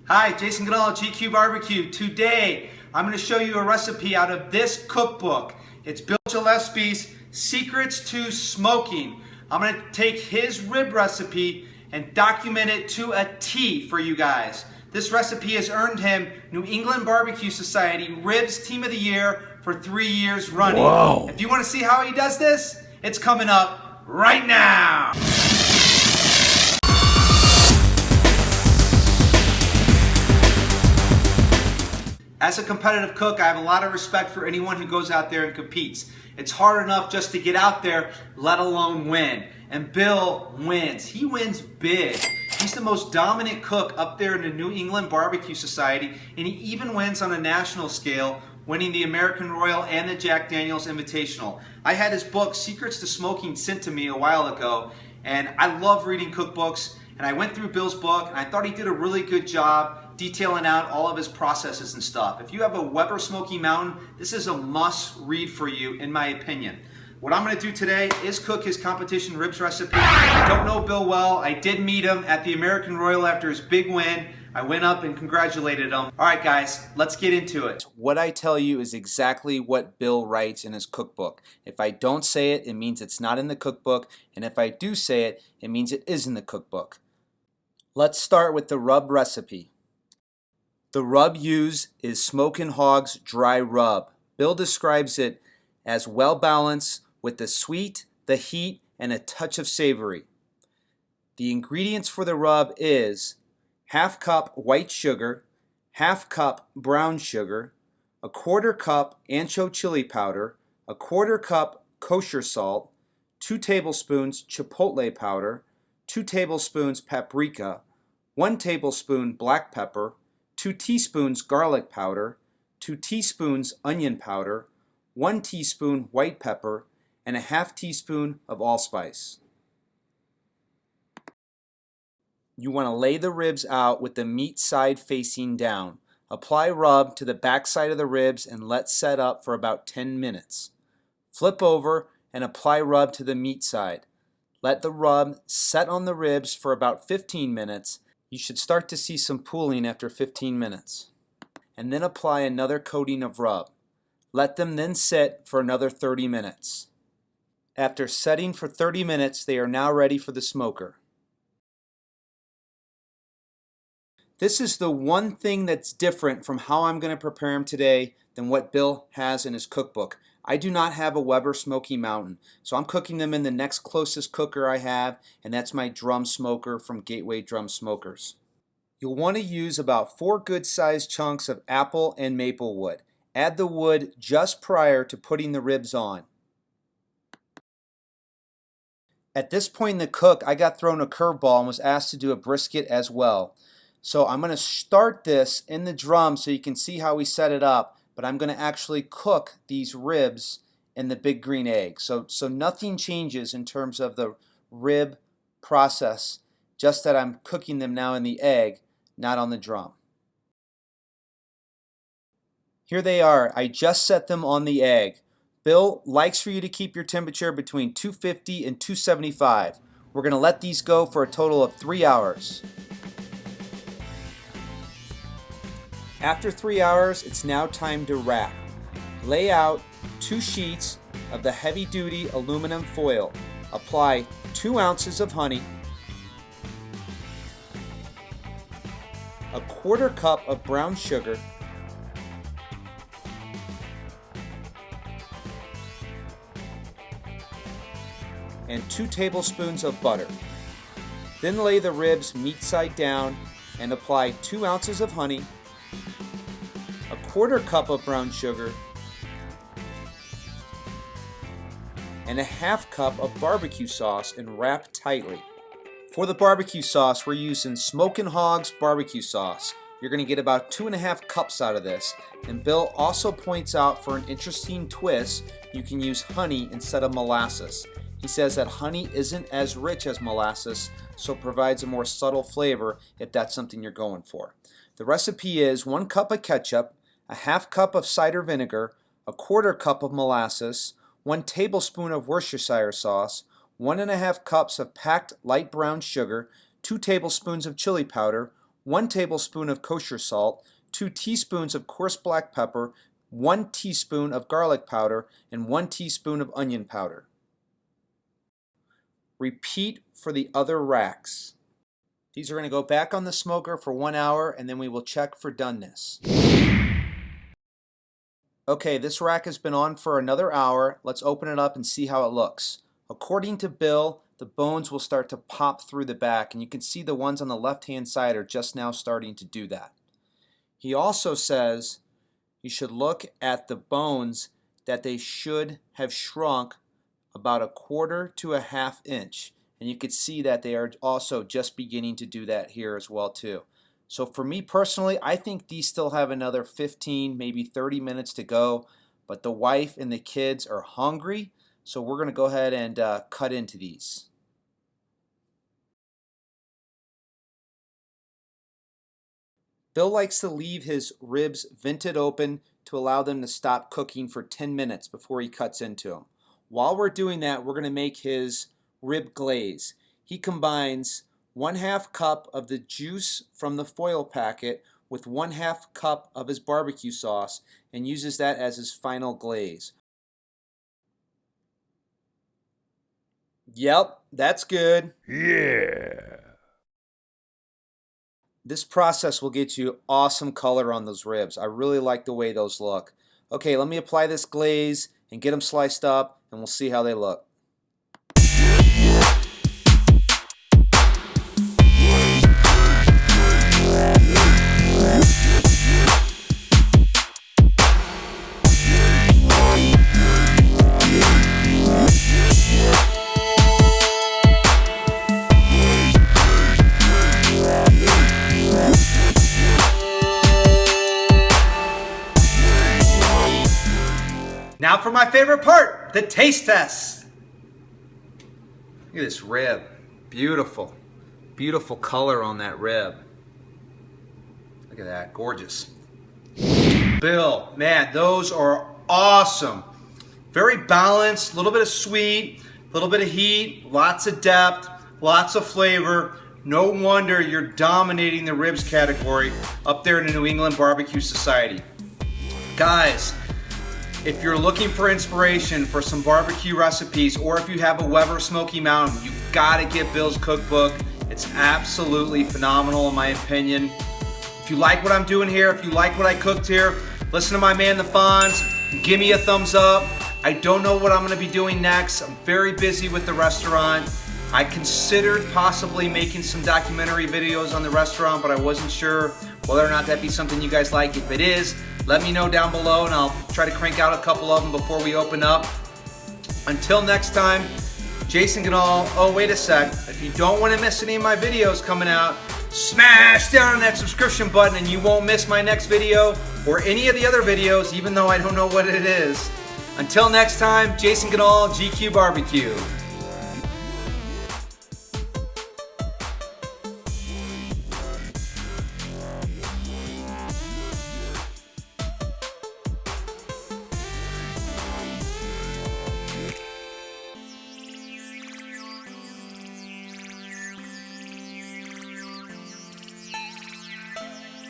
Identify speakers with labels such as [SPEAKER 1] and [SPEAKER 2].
[SPEAKER 1] Hi, Jason Goodall, GQue Barbecue. Today, I'm going to show you a recipe out of this cookbook. It's Bill Gillespie's Secrets to Smoking. I'm going to take his rib recipe and document it to a T for you guys. This recipe has earned him New England Barbecue Society Ribs Team of the Year for 3 years running.
[SPEAKER 2] Whoa.
[SPEAKER 1] If you want to see how he does this, it's coming up right now. As a competitive cook, I have a lot of respect for anyone who goes out there and competes. It's hard enough just to get out there, let alone win. And Bill wins. He wins big. He's the most dominant cook up there in the New England Barbecue Society, and he even wins on a national scale, winning the American Royal and the Jack Daniels Invitational. I had his book, Secrets to Smoking, sent to me a while ago, and I love reading cookbooks, and I went through Bill's book, and I thought he did a really good job detailing out all of his processes and stuff. If you have a Weber Smoky Mountain, this is a must read for you, in my opinion. What I'm going to do today is cook his competition ribs recipe. I don't know Bill well. I did meet him at the American Royal after his big win. I went up and congratulated him. All right, guys, let's get into it. What I tell you is exactly what Bill writes in his cookbook. If I don't say it, it means it's not in the cookbook. And if I do say it, it means it is in the cookbook. Let's start with the rub recipe. The rub used is Smokin Hoggz dry rub. Bill describes it as well balanced with the sweet, the heat, and a touch of savory. The ingredients for the rub is ½ cup white sugar, ½ cup brown sugar, a ¼ cup ancho chili powder, a ¼ cup kosher salt, 2 tablespoons chipotle powder, 2 tablespoons paprika, 1 tablespoon black pepper, 2 teaspoons garlic powder, 2 teaspoons onion powder, 1 teaspoon white pepper, and a ½ teaspoon of allspice. You want to lay the ribs out with the meat side facing down. Apply rub to the back side of the ribs and let set up for about 10 minutes. Flip over and apply rub to the meat side. Let the rub set on the ribs for about 15 minutes. You should start to see some pooling after 15 minutes. And then apply another coating of rub. Let them then sit for another 30 minutes. After setting for 30 minutes, they are now ready for the smoker. This is the one thing that's different from how I'm going to prepare them today than what Bill has in his cookbook. I do not have a Weber Smoky Mountain, so I'm cooking them in the next closest cooker I have, and that's my drum smoker from Gateway Drum Smokers. You'll want to use about 4 good-sized chunks of apple and maple wood. Add the wood just prior to putting the ribs on. At this point in the cook, I got thrown a curveball and was asked to do a brisket as well. So I'm going to start this in the drum so you can see how we set it up, but I'm going to actually cook these ribs in the big green egg. So nothing changes in terms of the rib process, just that I'm cooking them now in the egg, not on the drum. Here they are. I just set them on the egg. Bill likes for you to keep your temperature between 250 and 275. We're going to let these go for a total of 3 hours. After 3 hours, it's now time to wrap. Lay out 2 sheets of the heavy-duty aluminum foil. Apply 2 ounces of honey, a ¼ cup of brown sugar, and 2 tablespoons of butter. Then lay the ribs meat side down and apply 2 ounces of honey, a ¼ cup of brown sugar, and a ½ cup of barbecue sauce and wrap tightly. For the barbecue sauce, we're using Smokin Hoggz barbecue sauce. You're going to get about 2½ cups out of this. And Bill also points out, for an interesting twist, you can use honey instead of molasses. He says that honey isn't as rich as molasses, so it provides a more subtle flavor if that's something you're going for. The recipe is 1 cup of ketchup, a ½ cup of cider vinegar, a ¼ cup of molasses, 1 tablespoon of Worcestershire sauce, 1½ cups of packed light brown sugar, 2 tablespoons of chili powder,
[SPEAKER 2] 1 tablespoon of kosher salt, 2 teaspoons of coarse black pepper, 1 teaspoon of garlic powder, and 1 teaspoon of onion powder. Repeat for the other racks. These are going to go back on the smoker for 1 hour, and then we will check for doneness. Okay, this rack has been on for another hour. Let's open it up and see how it looks. According to Bill, the bones will start to pop through the back, and you can see the ones on the left-hand side are just now starting to do that. He also says you should look at the bones that they should have shrunk about 1/4 to 1/2 inch. And you can see that they are also just beginning to do that here as well too. So for me personally, I think these still have another 15, maybe 30 minutes to go. But the wife and the kids are hungry, so we're going to go ahead and cut into these. Bill likes to leave his ribs vented open to allow them to stop cooking for 10 minutes before he cuts into them. While we're doing that, we're going to make his rib glaze. He combines 1/2 cup of the juice from the foil packet with 1/2 cup of his barbecue sauce and uses that as his final glaze. Yep, that's good.
[SPEAKER 3] Yeah.
[SPEAKER 2] This process will get you awesome color on those ribs. I really like the way those look. Okay, let me apply this glaze and get them sliced up, and we'll see how they look.
[SPEAKER 1] Now for my favorite part, the taste test. Look at this rib. Beautiful. Beautiful color on that rib. Look at that. Gorgeous. Bill, man, those are awesome. Very balanced, a little bit of sweet, a little bit of heat, lots of depth, lots of flavor. No wonder you're dominating the ribs category up there in the New England Barbecue Society. Guys, if you're looking for inspiration for some barbecue recipes, or if you have a Weber Smoky Mountain, you've got to get Bill's cookbook. It's absolutely phenomenal in my opinion. If you like what I'm doing here, if you like what I cooked here, listen to my man the Fonz, give me a thumbs up. I don't know what I'm going to be doing next. I'm very busy with the restaurant. I considered possibly making some documentary videos on the restaurant, but I wasn't sure whether or not that'd be something you guys like. If it is, let me know down below and I'll try to crank out a couple of them before we open up. Until next time, Jason Ganal. Oh, wait a sec. If you don't want to miss any of my videos coming out, smash down on that subscription button and you won't miss my next video or any of the other videos, even though I don't know what it is. Until next time, Jason Ganal, GQue Barbecue.